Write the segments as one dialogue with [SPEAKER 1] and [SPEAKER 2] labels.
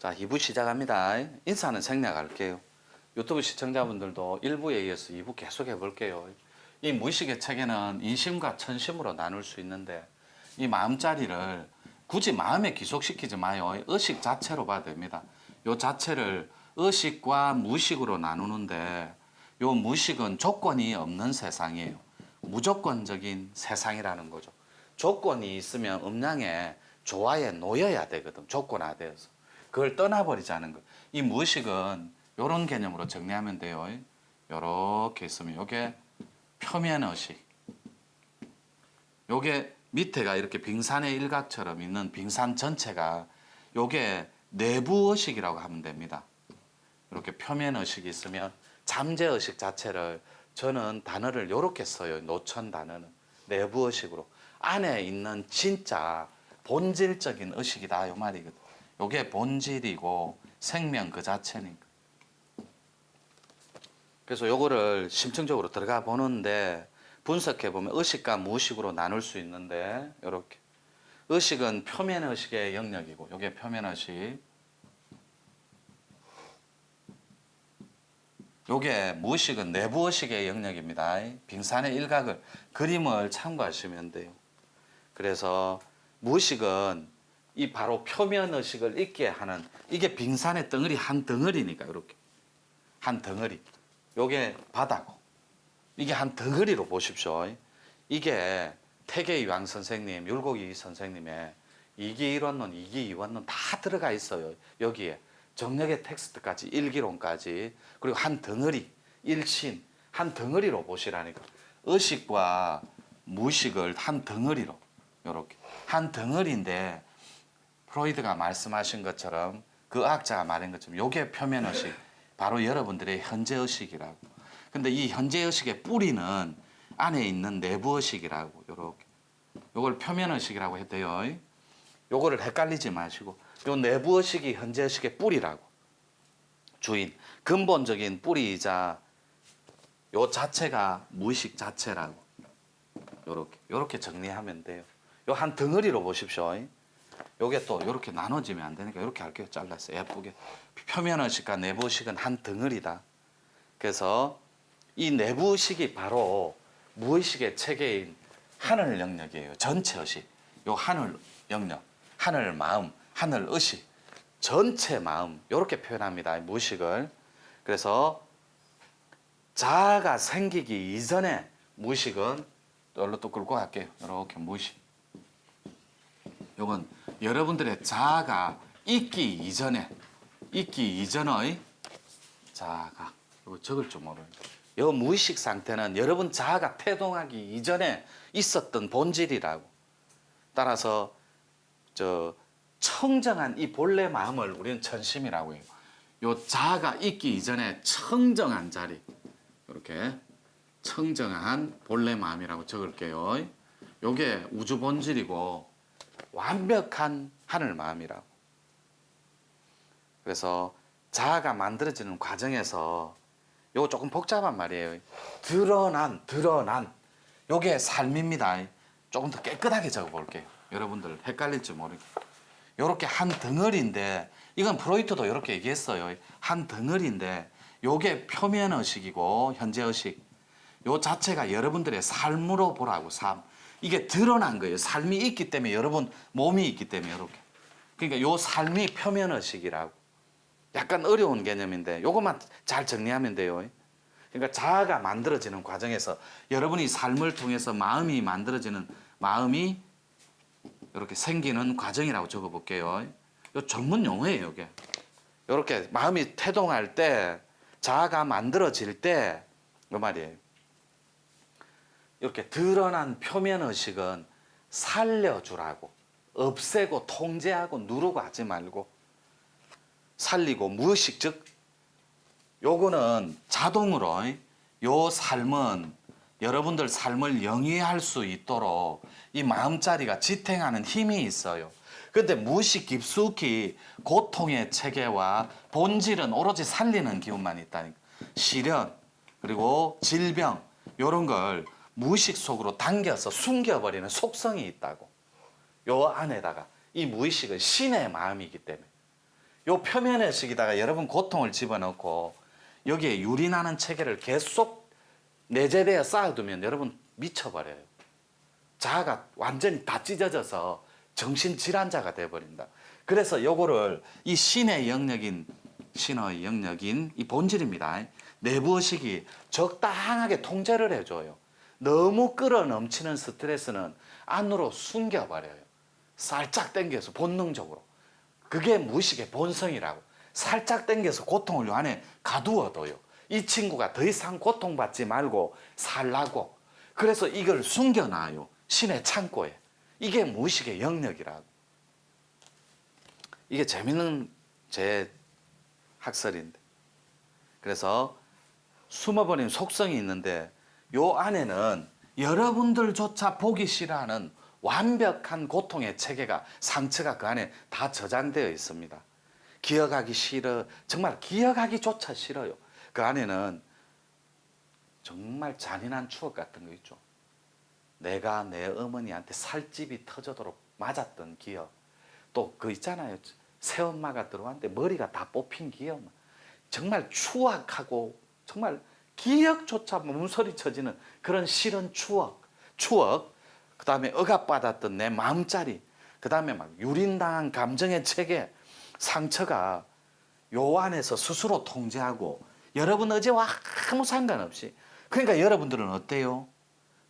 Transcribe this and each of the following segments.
[SPEAKER 1] 자, 2부 시작합니다. 인사는 생략할게요. 유튜브 시청자분들도 1부에 이어서 2부 계속 해볼게요. 이 무의식의 체계는 인심과 천심으로 나눌 수 있는데 이 마음자리를 굳이 마음에 기속시키지 마요. 의식 자체로 봐도 됩니다. 요 자체를 의식과 무의식으로 나누는데 요 무의식은 조건이 없는 세상이에요. 무조건적인 세상이라는 거죠. 조건이 있으면 음양에 조화에 놓여야 되거든. 조건화되어서. 그걸 떠나버리자는 거. 이 무의식은 이런 개념으로 정리하면 돼요. 이렇게 있으면 요게 표면의식. 요게 밑에가 이렇게 빙산의 일각처럼 있는 빙산 전체가 요게 내부의식이라고 하면 됩니다. 이렇게 표면의식이 있으면 잠재의식 자체를 저는 단어를 이렇게 써요. 노천 단어는 내부의식으로 안에 있는 진짜 본질적인 의식이다 이 말이거든. 요게 본질이고 생명 그 자체니까. 그래서 요거를 심층적으로 들어가 보는데 분석해 보면 의식과 무의식으로 나눌 수 있는데 요렇게 의식은 표면의식의 영역이고 요게 표면의식, 요게 무의식은 내부의식의 영역입니다. 빙산의 일각을 그림을 참고하시면 돼요. 그래서 무의식은 이 바로 표면의식을 있게 하는 이게 빙산의 덩어리 한 덩어리니까 이렇게 한 덩어리 요게 바다고 이게 한 덩어리로 보십시오. 이게 태계이왕 선생님, 율곡이 선생님의 이기이론론, 이기이원론 다 들어가 있어요. 여기에 정력의 텍스트까지 일기론까지 그리고 한 덩어리 일신 한 덩어리로 보시라니까 의식과 무의식을 한 덩어리로 요렇게 한 덩어리인데 프로이드가 말씀하신 것처럼 그 의학자가 말한 것처럼 요게 표면의식 바로 여러분들의 현재의식이라고. 근데 이 현재의식의 뿌리는 안에 있는 내부의식이라고 요렇게 요걸 표면의식이라고 했대요. 요거를 헷갈리지 마시고 요 내부의식이 현재의식의 뿌리라고. 주인 근본적인 뿌리이자 요 자체가 무의식 자체라고. 요렇게 정리하면 돼요. 요 한 덩어리로 보십시오. 요게 또 요렇게 나눠지면 안 되니까 요렇게 할게요. 잘라서 예쁘게. 표면의식과 내부의식은 한 덩어리다. 그래서 이 내부의식이 바로 무의식의 체계인 하늘 영역이에요. 전체의식. 요 하늘 영역, 하늘 마음, 하늘 의식, 전체 마음 요렇게 표현합니다. 무의식을. 그래서 자아가 생기기 이전에 무의식은 여기로 또 끌고 갈게요. 이렇게 무의식. 요건 여러분들의 자아가 있기 이전의 자아가 이거 적을 줄 모르는 이 무의식 상태는 여러분 자아가 태동하기 이전에 있었던 본질이라고. 따라서 저 청정한 이 본래 마음을 우리는 천심이라고 해요. 요 자아가 있기 이전에 청정한 자리 이렇게 청정한 본래 마음이라고 적을게요. 요게 우주 본질이고 완벽한 하늘 마음이라고. 그래서 자아가 만들어지는 과정에서 요거 조금 복잡한 말이에요. 드러난 요게 삶입니다. 조금 더 깨끗하게 적어볼게요. 여러분들 헷갈릴지 모르게. 요렇게 한 덩어리인데 이건 프로이트도 이렇게 얘기했어요. 한 덩어리인데 요게 표면의식이고 현재의식 요 자체가 여러분들의 삶으로 보라고. 삶 이게 드러난 거예요. 삶이 있기 때문에 여러분 몸이 있기 때문에 이렇게. 그러니까 요 삶이 표면의식이라고. 약간 어려운 개념인데 요것만 잘 정리하면 돼요. 그러니까 자아가 만들어지는 과정에서 여러분이 삶을 통해서 마음이 만들어지는 마음이 이렇게 생기는 과정이라고 적어볼게요. 요 전문 용어예요, 이게. 이렇게 마음이 태동할 때, 자아가 만들어질 때, 그 말이에요. 이렇게 드러난 표면의식은 살려주라고. 없애고 통제하고 누르고 하지 말고 살리고 무의식 즉 요거는 자동으로 요 삶은 여러분들 삶을 영위할 수 있도록 이 마음자리가 지탱하는 힘이 있어요. 그런데 무의식 깊숙이 고통의 체계와 본질은 오로지 살리는 기운만 있다니까. 시련 그리고 질병 이런 걸 무의식 속으로 당겨서 숨겨버리는 속성이 있다고. 요 안에다가 이 무의식은 신의 마음이기 때문에 요 표면의식에다가 여러분 고통을 집어넣고 여기에 유린하는 체계를 계속 내재되어 쌓아두면 여러분 미쳐버려요. 자아가 완전히 다 찢어져서 정신질환자가 돼버린다. 그래서 요거를 이 신의 영역인 이 본질입니다. 내부의식이 적당하게 통제를 해줘요. 너무 끌어넘치는 스트레스는 안으로 숨겨버려요. 살짝 당겨서 본능적으로. 그게 무의식의 본성이라고. 살짝 당겨서 고통을 요 안에 가두어둬요. 이 친구가 더 이상 고통받지 말고 살라고. 그래서 이걸 숨겨놔요. 신의 창고에. 이게 무의식의 영역이라고. 이게 재밌는 제 학설인데. 그래서 숨어버린 속성이 있는데 요 안에는 여러분들조차 보기 싫어하는 완벽한 고통의 체계가, 상처가 그 안에 다 저장되어 있습니다. 기억하기 싫어, 정말 기억하기조차 싫어요. 그 안에는 정말 잔인한 추억 같은 거 있죠. 내가 내 어머니한테 살집이 터져도록 맞았던 기억. 또 그 있잖아요. 새엄마가 들어왔는데 머리가 다 뽑힌 기억. 정말 추악하고 정말 기억조차 몸소리 쳐지는 그런 싫은 추억. 그 다음에 억압받았던 내 마음자리. 그 다음에 막 유린당한 감정의 체계. 상처가 요 안에서 스스로 통제하고 여러분 의지와 아무 상관없이. 그러니까 여러분들은 어때요?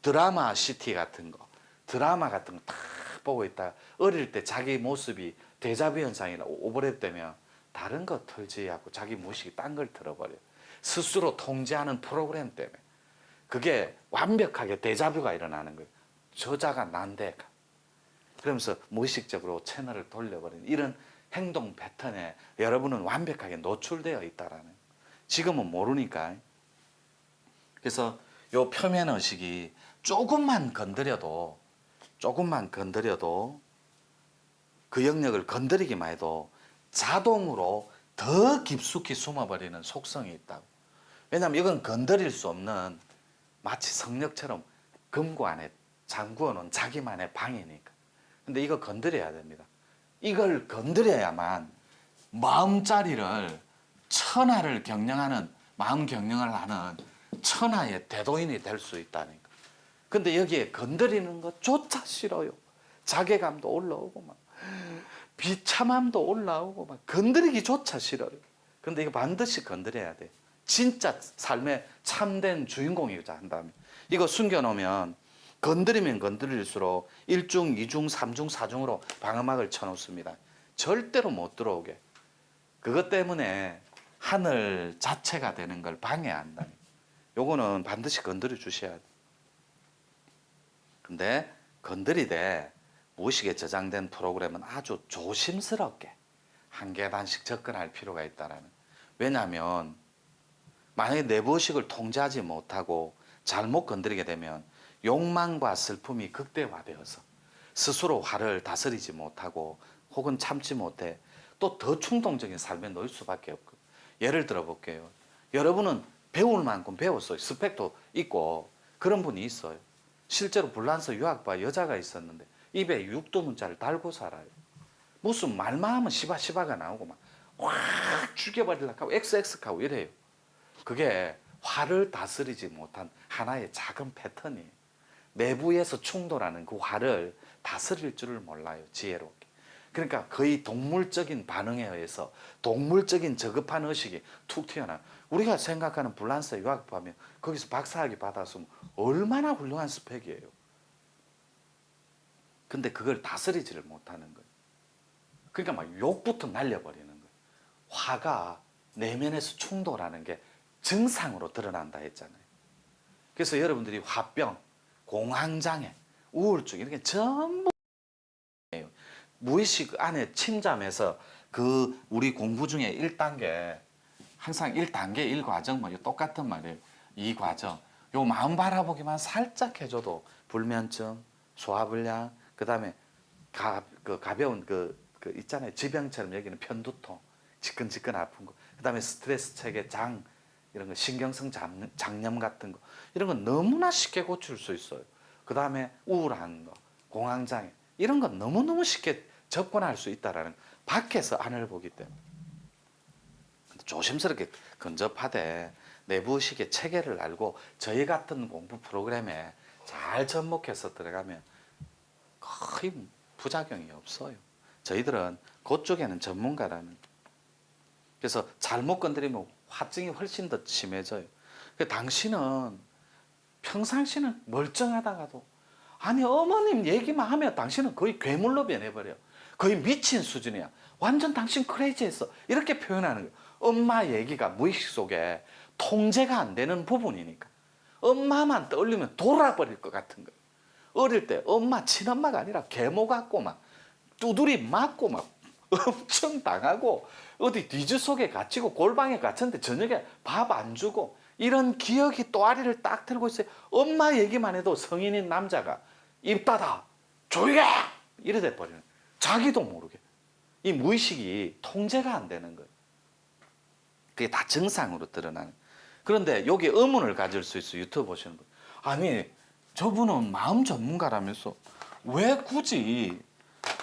[SPEAKER 1] 드라마 시티 같은 거, 드라마 같은 거 딱 보고 있다. 어릴 때 자기 모습이 데자뷰 현상이나 오버랩 되면 다른 거 털지 하고 자기 무의식이 딴 걸 들어버려요. 스스로 통제하는 프로그램 때문에. 그게 완벽하게 데자뷰가 일어나는 거예요. 저자가 난데. 그러면서 무의식적으로 채널을 돌려버리는 이런 행동 패턴에 여러분은 완벽하게 노출되어 있다라는. 지금은 모르니까. 그래서 요 표면 의식이 조금만 건드려도 그 영역을 건드리기만 해도 자동으로 더 깊숙이 숨어버리는 속성이 있다고. 왜냐하면 이건 건드릴 수 없는 마치 성역처럼 금고 안에 잠그어 놓은 자기만의 방이니까. 근데 이거 건드려야 됩니다. 이걸 건드려야만 마음자리를 천하를 경영하는, 마음 경영을 하는 천하의 대도인이 될 수 있다니까. 근데 여기에 건드리는 것조차 싫어요. 자괴감도 올라오고 막 비참함도 올라오고 막 건드리기조차 싫어요. 근데 이거 반드시 건드려야 돼. 진짜 삶의 참된 주인공이자 한다면. 이거 숨겨놓으면 건드리면 건드릴수록 1중, 2중, 3중, 4중으로 방어막을 쳐놓습니다. 절대로 못 들어오게. 그것 때문에 하늘 자체가 되는 걸 방해한다. 요거는 반드시 건드려 주셔야 돼. 근데 건드리되 무의식에 저장된 프로그램은 아주 조심스럽게 한 계단씩 접근할 필요가 있다라는. 왜냐하면 만약에 내부의식을 통제하지 못하고 잘못 건드리게 되면 욕망과 슬픔이 극대화되어서 스스로 화를 다스리지 못하고 혹은 참지 못해 또 더 충동적인 삶에 놓일 수밖에 없고. 예를 들어 볼게요. 여러분은 배울 만큼 배웠어요. 스펙도 있고 그런 분이 있어요. 실제로 불란서 유학파 여자가 있었는데 입에 육두문자를 달고 살아요. 무슨 말만 하면 시바시바가 나오고 막 확 죽여버리려고 하고 XX 하고 이래요. 그게 화를 다스리지 못한 하나의 작은 패턴이에요. 내부에서 충돌하는 그 화를 다스릴 줄을 몰라요. 지혜롭게. 그러니까 거의 동물적인 반응에 의해서 동물적인 저급한 의식이 툭 튀어나와요. 우리가 생각하는 불란서 유학파면 거기서 박사학위 받았으면 얼마나 훌륭한 스펙이에요. 근데 그걸 다스리지를 못하는 거예요. 그러니까 막 욕부터 날려버리는 거예요. 화가 내면에서 충돌하는 게 증상으로 드러난다 했잖아요. 그래서 여러분들이 화병, 공황장애, 우울증 이렇게 전부 무의식 안에 침잠해서 그 우리 공부 중에 1단계 항상 1단계 1과정 뭐 똑같은 말이에요. 2과정 요 마음 바라보기만 살짝 해줘도 불면증, 소화불량, 그다음에 가벼운 그 있잖아요. 지병처럼 여기는 편두통, 지끈지끈 아픈 거, 그다음에 스트레스 체계 장 이런 거, 신경성 장염 같은 거 이런 건 너무나 쉽게 고칠 수 있어요. 그다음에 우울한 거, 공황장애 이런 건 너무너무 쉽게 접근할 수 있다라는 밖에서 안을 보기 때문에. 조심스럽게 근접하되 내부의식의 체계를 알고 저희 같은 공부 프로그램에 잘 접목해서 들어가면 거의 부작용이 없어요. 저희들은 그쪽에는 전문가라는. 그래서 잘못 건드리면 화증이 훨씬 더 심해져요. 당신은 평상시는 멀쩡하다가도 아니 어머님 얘기만 하면 당신은 거의 괴물로 변해버려. 거의 미친 수준이야. 완전 당신 크레이지했어. 이렇게 표현하는 거예요. 엄마 얘기가 무의식 속에 통제가 안 되는 부분이니까. 엄마만 떠올리면 돌아버릴 것 같은 거예요. 어릴 때 엄마 친엄마가 아니라 계모 같고 막 두드리 맞고 막 엄청 당하고 어디 뒤즈 속에 갇히고 골방에 갇혔는데 저녁에 밥 안 주고 이런 기억이 또아리를 딱 들고 있어요. 엄마 얘기만 해도 성인인 남자가 입 닫아 조용해 이래 돼버리는. 자기도 모르게 이 무의식이 통제가 안 되는 거예요. 그게 다 증상으로 드러나는. 그런데 여기 의문을 가질 수 있어요. 유튜브 보시는 분. 아니 저분은 마음 전문가라면서 왜 굳이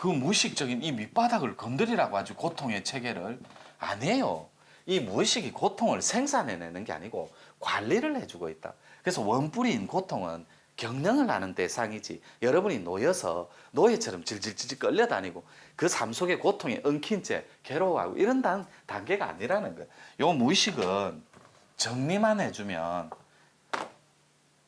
[SPEAKER 1] 그 무의식적인 이 밑바닥을 건드리라고 하죠. 고통의 체계를. 안 해요. 이 무의식이 고통을 생산해내는 게 아니고 관리를 해주고 있다. 그래서 원뿌리인 고통은 경영을 하는 대상이지 여러분이 놓여서 노예처럼 질질질 끌려다니고 그 삶 속에 고통에 엉킨 채 괴로워하고 이런 단계가 아니라는 거예요. 요 무의식은 정리만 해주면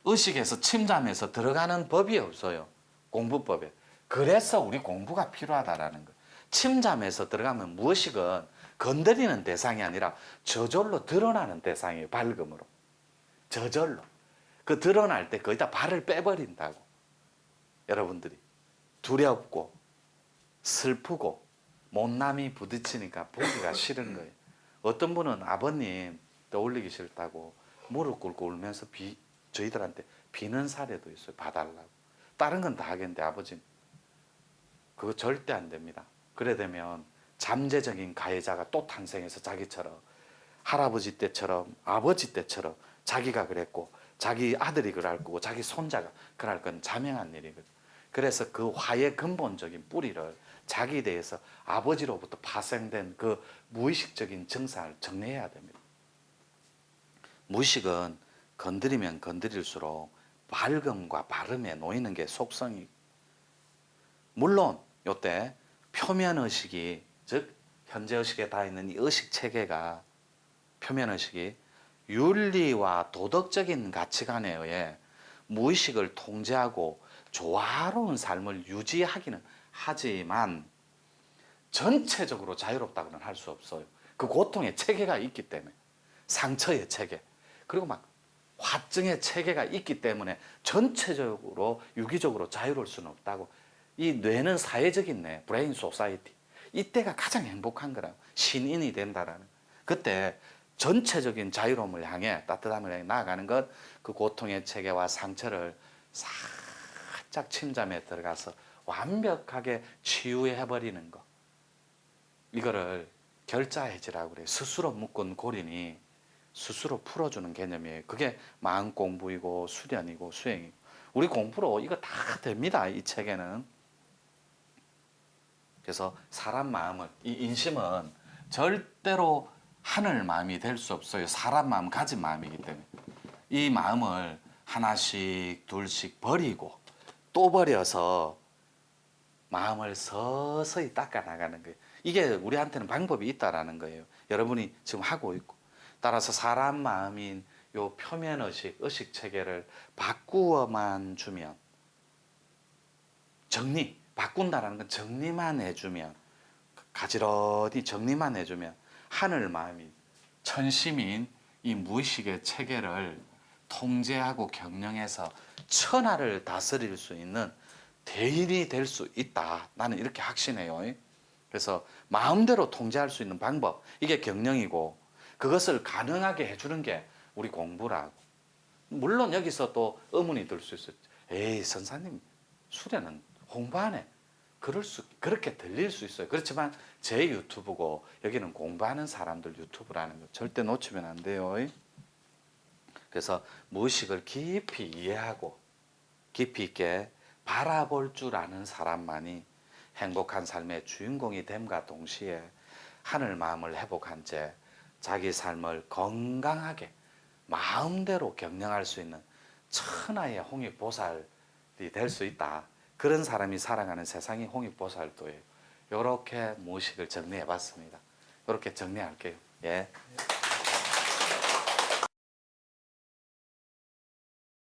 [SPEAKER 1] 의식에서 침잠해서 들어가는 법이 없어요. 공부법에. 그래서 우리 공부가 필요하다라는 거예요. 침잠해서 들어가면 무의식은 건드리는 대상이 아니라 저절로 드러나는 대상이에요. 발금으로. 저절로. 그 드러날 때 거기다 발을 빼버린다고. 여러분들이. 두렵고 슬프고 못남이 부딪히니까 보기가 싫은 거예요. 어떤 분은 아버님 떠올리기 싫다고 무릎 꿇고 울면서 저희들한테 비는 사례도 있어요. 봐달라고. 다른 건 다 하겠는데 아버지는 그거 절대 안 됩니다. 그래 되면 잠재적인 가해자가 또 탄생해서 자기처럼 할아버지 때처럼 아버지 때처럼 자기가 그랬고 자기 아들이 그럴 거고 자기 손자가 그럴 건 자명한 일이거든. 그래서 그 화의 근본적인 뿌리를 자기에 대해서 아버지로부터 파생된 그 무의식적인 증상을 정리해야 됩니다. 무의식은 건드리면 건드릴수록 발금과 발음에 놓이는 게 속성이. 물론 요때 표면의식이 즉 현재의식에 다 있는 이 의식체계가 표면의식이 윤리와 도덕적인 가치관에 의해 무의식을 통제하고 조화로운 삶을 유지하기는 하지만 전체적으로 자유롭다고는 할 수 없어요. 그 고통의 체계가 있기 때문에. 상처의 체계 그리고 막 화증의 체계가 있기 때문에 전체적으로 유기적으로 자유로울 수는 없다고. 이 뇌는 사회적인 뇌, 브레인 소사이티. 이때가 가장 행복한 거라. 신인이 된다라는. 그때 전체적인 자유로움을 향해 따뜻함을 향해 나아가는 것, 그 고통의 체계와 상처를 살짝 침잠에 들어가서 완벽하게 치유해버리는 것. 이거를 결자해지라고 그래요. 스스로 묶은 고린이 스스로 풀어주는 개념이에요. 그게 마음 공부이고 수련이고 수행이고. 우리 공부로 이거 다 됩니다. 이 책에는. 그래서 사람 마음을, 이 인심은 절대로 하늘 마음이 될 수 없어요. 사람 마음 가진 마음이기 때문에. 이 마음을 하나씩 둘씩 버리고 또 버려서 마음을 서서히 닦아 나가는 거예요. 이게 우리한테는 방법이 있다라는 거예요. 여러분이 지금 하고 있고. 따라서 사람 마음인 요 표면의식, 의식 체계를 바꾸어만 주면, 정리, 바꾼다라는 건 정리만 해주면, 가지런히 정리만 해주면 하늘 마음인 천심인 이 무의식의 체계를 통제하고 경영해서 천하를 다스릴 수 있는 대인이 될 수 있다. 나는 이렇게 확신해요. 그래서 마음대로 통제할 수 있는 방법, 이게 경영이고 그것을 가능하게 해주는 게 우리 공부라고. 물론 여기서 또 의문이 들 수 있어요. 에이 선사님 수련은 공부하네. 그렇게 들릴 수 있어요. 그렇지만 제 유튜브고 여기는 공부하는 사람들 유튜브라는 거 절대 놓치면 안 돼요. 그래서 무의식을 깊이 이해하고 깊이 있게 바라볼 줄 아는 사람만이 행복한 삶의 주인공이 됨과 동시에 하늘 마음을 회복한 채 자기 삶을 건강하게 마음대로 경영할 수 있는 천하의 홍익보살이 될 수 있다. 그런 사람이 살아가는 세상이 홍익보살도예요. 이렇게 무의식을 정리해 봤습니다. 이렇게 정리할게요. 예.